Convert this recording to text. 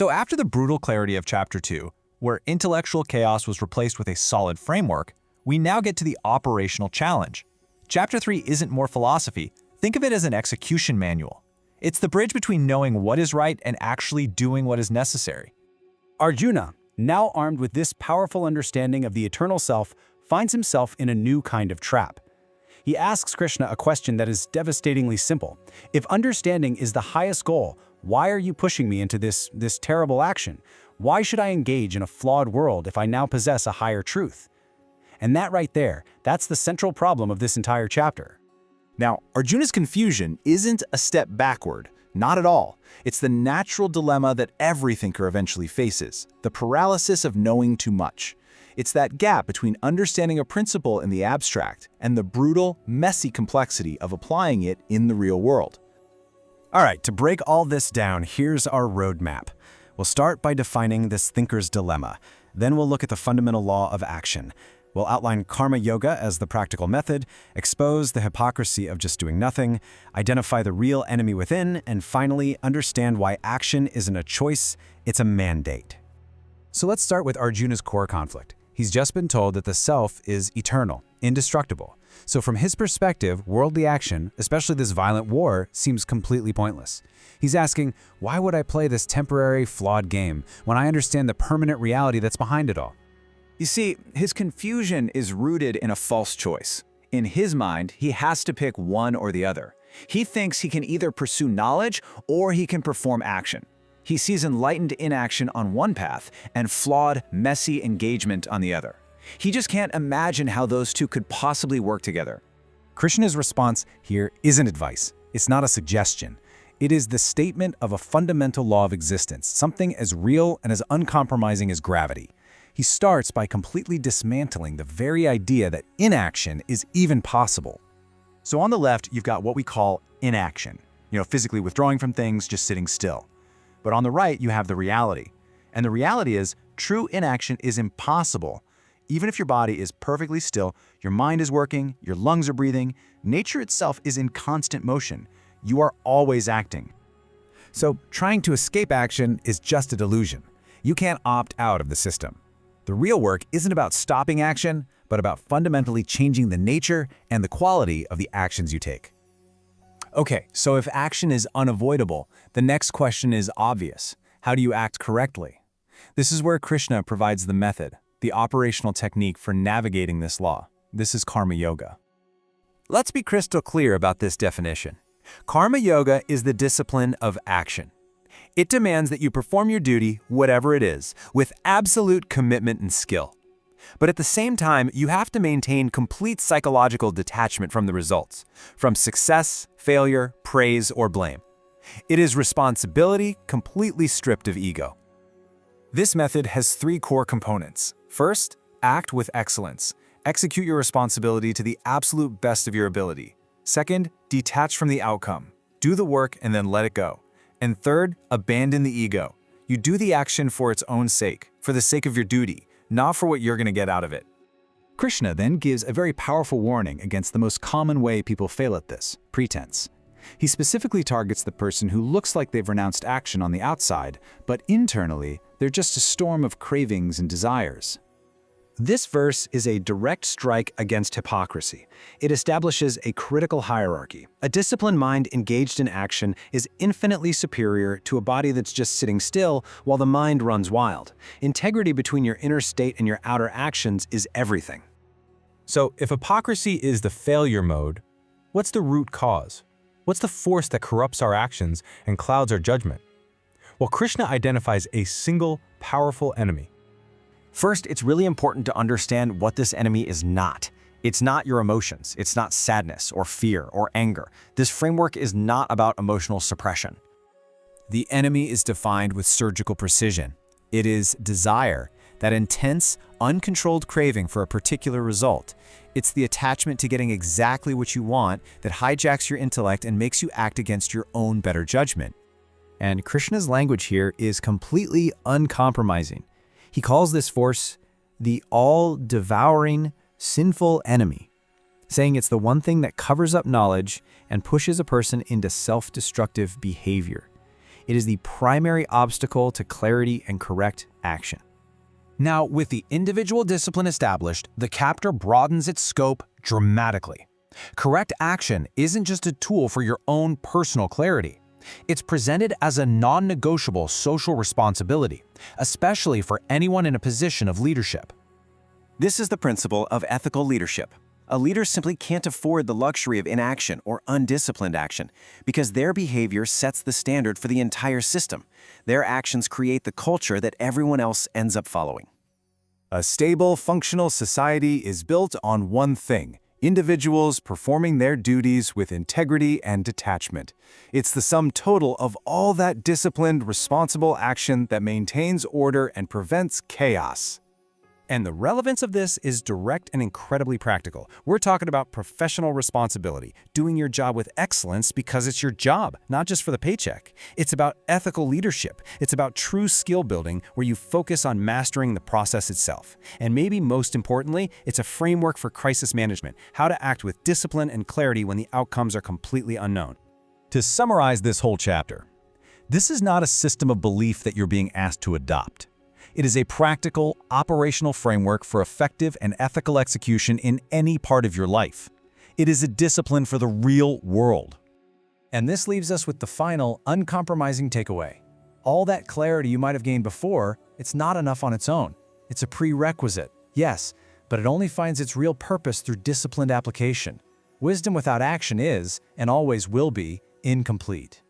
So after the brutal clarity of Chapter 2, where intellectual chaos was replaced with a solid framework, we now get to the operational challenge. Chapter 3 isn't more philosophy. Think of it as an execution manual. It's the bridge between knowing what is right and actually doing what is necessary. Arjuna, now armed with this powerful understanding of the eternal self, finds himself in a new kind of trap. He asks Krishna a question that is devastatingly simple. If understanding is the highest goal, why are you pushing me into this terrible action? Why should I engage in a flawed world if I now possess a higher truth? And that right there, that's the central problem of this entire chapter. Now, Arjuna's confusion isn't a step backward, not at all. It's the natural dilemma that every thinker eventually faces, the paralysis of knowing too much. It's that gap between understanding a principle in the abstract and the brutal, messy complexity of applying it in the real world. All right, to break all this down, here's our roadmap. We'll start by defining this thinker's dilemma. Then we'll look at the fundamental law of action. We'll outline karma yoga as the practical method, expose the hypocrisy of just doing nothing, identify the real enemy within, and finally understand why action isn't a choice, it's a mandate. So let's start with Arjuna's core conflict. He's just been told that the self is eternal, indestructible. So from his perspective, worldly action, especially this violent war, seems completely pointless. He's asking, why would I play this temporary, flawed game when I understand the permanent reality that's behind it all? You see, his confusion is rooted in a false choice. In his mind, he has to pick one or the other. He thinks he can either pursue knowledge or he can perform action. He sees enlightened inaction on one path and flawed, messy engagement on the other. He just can't imagine how those two could possibly work together. Krishna's response here isn't advice. It's not a suggestion. It is the statement of a fundamental law of existence, something as real and as uncompromising as gravity. He starts by completely dismantling the very idea that inaction is even possible. So on the left, you've got what we call inaction, physically withdrawing from things, just sitting still. But on the right, you have the reality. And the reality is, true inaction is impossible. Even if your body is perfectly still, your mind is working, your lungs are breathing, nature itself is in constant motion. You are always acting. So trying to escape action is just a delusion. You can't opt out of the system. The real work isn't about stopping action, but about fundamentally changing the nature and the quality of the actions you take. Okay, so if action is unavoidable, the next question is obvious. How do you act correctly? This is where Krishna provides the method, the operational technique for navigating this law. This is karma yoga. Let's be crystal clear about this definition. Karma yoga is the discipline of action. It demands that you perform your duty, whatever it is, with absolute commitment and skill. But at the same time, you have to maintain complete psychological detachment from the results, from success, failure, praise, or blame. It is responsibility completely stripped of ego. This method has three core components. First, act with excellence. Execute your responsibility to the absolute best of your ability. Second, detach from the outcome. Do the work and then let it go. And third, abandon the ego. You do the action for its own sake, for the sake of your duty, not for what you're going to get out of it. Krishna then gives a very powerful warning against the most common way people fail at this, pretense. He specifically targets the person who looks like they've renounced action on the outside, but internally, they're just a storm of cravings and desires. This verse is a direct strike against hypocrisy. It establishes a critical hierarchy. A disciplined mind engaged in action is infinitely superior to a body that's just sitting still while the mind runs wild. Integrity between your inner state and your outer actions is everything. So if hypocrisy is the failure mode, what's the root cause? What's the force that corrupts our actions and clouds our judgment? Well, Krishna identifies a single, powerful enemy. First, it's really important to understand what this enemy is not. It's not your emotions. It's not sadness or fear or anger. This framework is not about emotional suppression. The enemy is defined with surgical precision. It is desire, that intense, uncontrolled craving for a particular result. It's the attachment to getting exactly what you want that hijacks your intellect and makes you act against your own better judgment. And Krishna's language here is completely uncompromising. He calls this force the all-devouring, sinful enemy, saying it's the one thing that covers up knowledge and pushes a person into self-destructive behavior. It is the primary obstacle to clarity and correct action. Now, with the individual discipline established, the chapter broadens its scope dramatically. Correct action isn't just a tool for your own personal clarity. It's presented as a non-negotiable social responsibility, especially for anyone in a position of leadership. This is the principle of ethical leadership. A leader simply can't afford the luxury of inaction or undisciplined action because their behavior sets the standard for the entire system. Their actions create the culture that everyone else ends up following. A stable, functional society is built on one thing: individuals performing their duties with integrity and detachment. It's the sum total of all that disciplined, responsible action that maintains order and prevents chaos. And the relevance of this is direct and incredibly practical. We're talking about professional responsibility, doing your job with excellence because it's your job, not just for the paycheck. It's about ethical leadership. It's about true skill building where you focus on mastering the process itself. And maybe most importantly, it's a framework for crisis management, how to act with discipline and clarity when the outcomes are completely unknown. To summarize this whole chapter, this is not a system of belief that you're being asked to adopt. It is a practical, operational framework for effective and ethical execution in any part of your life. It is a discipline for the real world. And this leaves us with the final, uncompromising takeaway. All that clarity you might have gained before, it's not enough on its own. It's a prerequisite, yes, but it only finds its real purpose through disciplined application. Wisdom without action is, and always will be, incomplete.